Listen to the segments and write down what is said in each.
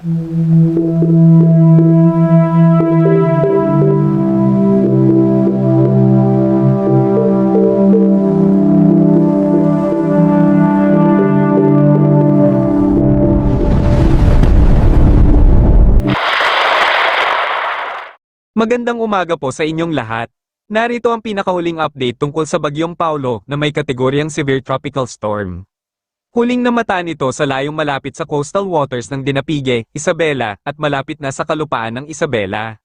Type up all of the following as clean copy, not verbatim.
Magandang umaga po sa inyong lahat. Narito ang pinakahuling update tungkol sa Bagyong Paulo na may kategoryang Severe Tropical Storm. Huling namata nito sa layong malapit sa coastal waters ng Dinapigue, Isabela, at malapit na sa kalupaan ng Isabela.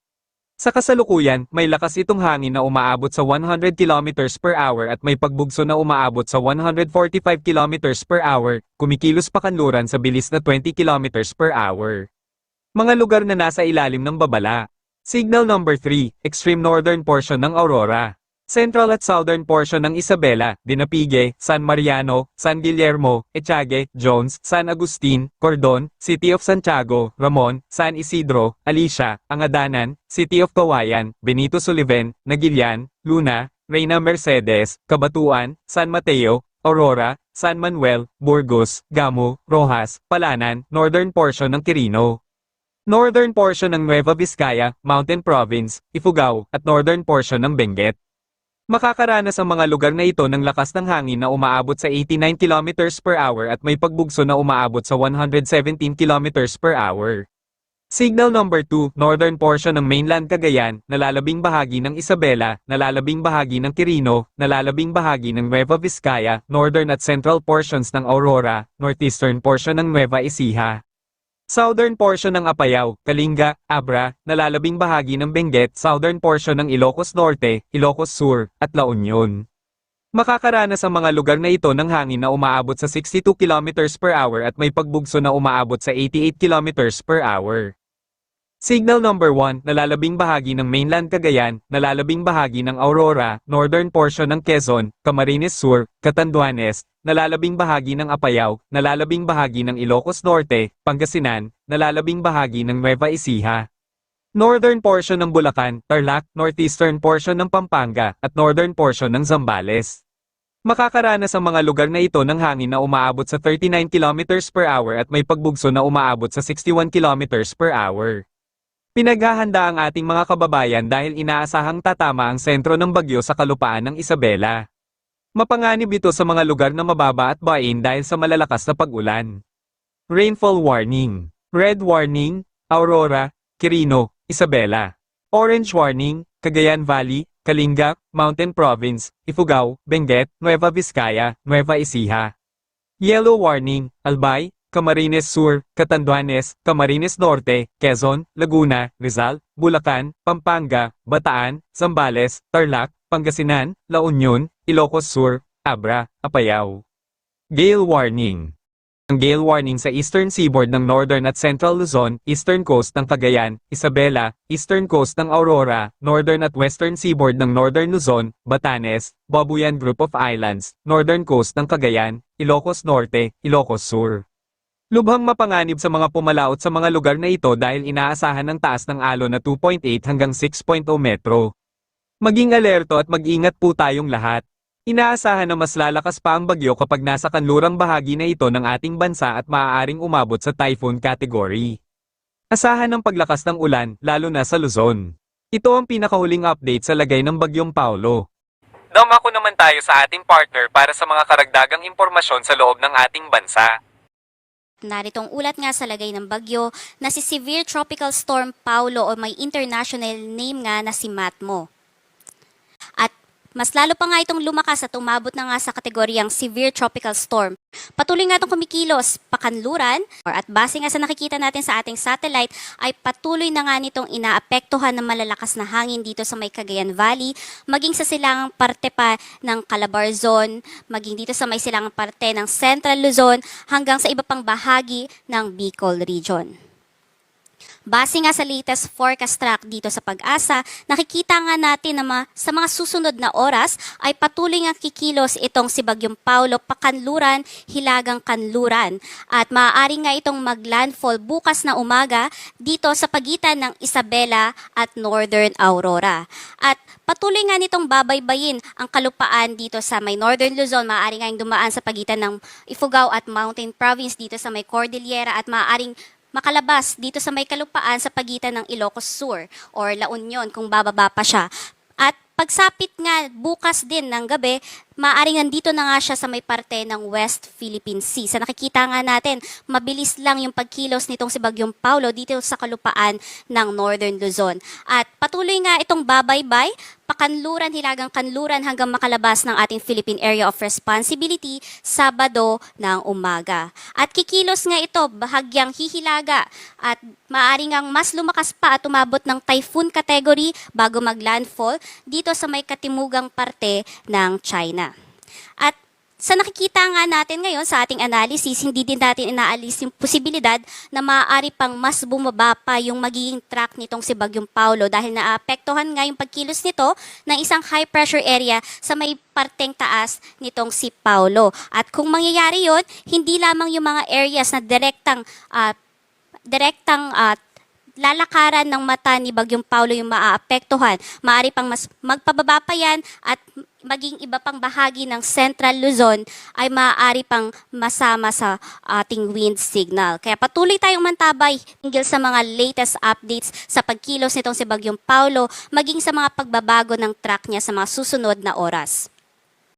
Sa kasalukuyan, may lakas itong hangin na umaabot sa 100 km per hour at may pagbugso na umaabot sa 145 km per hour, kumikilos pa kanluran sa bilis na 20 km per hour. Mga lugar na nasa ilalim ng babala. Signal number 3, extreme northern portion ng Aurora. Central at southern portion ng Isabela, Dinapigue, San Mariano, San Guillermo, Etiague, Jones, San Agustin, Cordon, City of Santiago, Ramon, San Isidro, Alicia, Angadanan, City of Kawayan, Benito Sullivan, Nagilian, Luna, Reyna Mercedes, Cabatuan, San Mateo, Aurora, San Manuel, Burgos, Gamo, Rojas, Palanan, northern portion ng Quirino. Northern portion ng Nueva Vizcaya, Mountain Province, Ifugao, at northern portion ng Benguet. Makakaranas ang mga lugar na ito ng lakas ng hangin na umaabot sa 89 km per hour at may pagbugso na umaabot sa 117 km per hour. Signal number 2, northern portion ng mainland Cagayan, nalalabing bahagi ng Isabela, nalalabing bahagi ng Quirino, nalalabing bahagi ng Nueva Vizcaya, northern at central portions ng Aurora, northeastern portion ng Nueva Ecija. Southern portion ng Apayao, Kalinga, Abra, nalalabing bahagi ng Benguet, southern portion ng Ilocos Norte, Ilocos Sur, at La Union. Makakaranas ang mga lugar na ito ng hangin na umaabot sa 62 km per hour at may pagbugso na umaabot sa 88 km per hour. Signal number 1, nalalabing bahagi ng mainland Cagayan, nalalabing bahagi ng Aurora, northern portion ng Quezon, Camarines Sur, Catanduanes, nalalabing bahagi ng Apayao, nalalabing bahagi ng Ilocos Norte, Pangasinan, nalalabing bahagi ng Nueva Ecija. Northern portion ng Bulacan, Tarlac, northeastern portion ng Pampanga, at northern portion ng Zambales. Makakaranas ang mga lugar na ito ng hangin na umaabot sa 39 km per hour at may pagbugso na umaabot sa 61 km per hour. Pinaghahanda ang ating mga kababayan dahil inaasahang tatama ang sentro ng bagyo sa kalupaan ng Isabela. Mapanganib ito sa mga lugar na mababa at bain dahil sa malalakas na pag-ulan. Rainfall warning. Red warning, Aurora, Quirino, Isabela. Orange warning, Cagayan Valley, Kalinga, Mountain Province, Ifugao, Benguet, Nueva Vizcaya, Nueva Ecija. Yellow warning, Albay, Camarines Sur, Catanduanes, Camarines Norte, Quezon, Laguna, Rizal, Bulacan, Pampanga, Bataan, Zambales, Tarlac, Pangasinan, La Union, Ilocos Sur, Abra, Apayao. Gale warning. Ang gale warning sa eastern seaboard ng northern at central Luzon, eastern coast ng Cagayan, Isabela, eastern coast ng Aurora, northern at western seaboard ng northern Luzon, Batanes, Babuyan Group of Islands, northern coast ng Cagayan, Ilocos Norte, Ilocos Sur. Lubhang mapanganib sa mga pumalaot sa mga lugar na ito dahil inaasahan ng taas ng alon na 2.8 hanggang 6.0 metro. Maging alerto at mag-ingat po tayong lahat. Inaasahan na mas lalakas pa ang bagyo kapag nasa kanlurang bahagi na ito ng ating bansa at maaaring umabot sa typhoon category. Asahan ng paglakas ng ulan, lalo na sa Luzon. Ito ang pinakahuling update sa lagay ng Bagyong Paulo. Dumako naman tayo sa ating partner para sa mga karagdagang impormasyon sa loob ng ating bansa. Naritong ulat nga sa lagay ng bagyo na si Severe Tropical Storm Paulo o may international name nga na si Matmo. At mas lalo pa nga itong lumakas at umabot na nga sa kategoryang Severe Tropical Storm. Patuloy nga itong kumikilos pakanluran at base nga sa nakikita natin sa ating satellite ay patuloy na nga nitong inaapektuhan ng malalakas na hangin dito sa may Cagayan Valley, maging sa silangang parte pa ng Calabarzon, maging dito sa may silangang parte ng Central Luzon hanggang sa iba pang bahagi ng Bicol Region. Base nga sa latest forecast track dito sa Pag-asa, nakikita nga natin na sa mga susunod na oras ay patuloy nga kikilos itong si Bagyong Paulo pakanluran, hilagang kanluran. At maaari nga itong maglandfall bukas na umaga dito sa pagitan ng Isabela at Northern Aurora. At patuloy nga nitong babaybayin ang kalupaan dito sa may Northern Luzon, maaari nga yung dumaan sa pagitan ng Ifugao at Mountain Province dito sa may Cordillera at maaaring makalabas dito sa may kalupaan sa pagitan ng Ilocos Sur or La Union kung bababa pa siya. At pagsapit nga bukas din ng gabi, maaaring nandito na nga siya sa may parte ng West Philippine Sea. Sa nakikita nga natin, mabilis lang yung pagkilos nitong si Bagyong Paulo dito sa kalupaan ng Northern Luzon. At patuloy nga itong babaybay, pakanluran, hilagang kanluran hanggang makalabas ng ating Philippine Area of Responsibility Sabado ng umaga. At kikilos nga ito, bahagyang hihilaga at maaaring ang mas lumakas pa at umabot ng typhoon category bago maglandfall dito sa may katimugang parte ng China. At sa nakikita nga natin ngayon sa ating analysis, hindi din natin inaalis yung posibilidad na maaari pang mas bumaba pa yung magiging track nitong si Bagyong Paulo dahil naapektuhan nga yung pagkilos nito ng isang high pressure area sa may parteng taas nitong si Paulo. At kung mangyayari yon, hindi lamang yung mga areas na direktang lalakaran ng mata ni Bagyong Paulo yung maaapektuhan. Maaari pang mas magpababa pa yan at maging iba pang bahagi ng Central Luzon ay maaari pang masama sa ating wind signal. Kaya patuloy tayong mantabay hinggil sa mga latest updates sa pagkilos nitong si Bagyong Paulo, maging sa mga pagbabago ng track niya sa mga susunod na oras.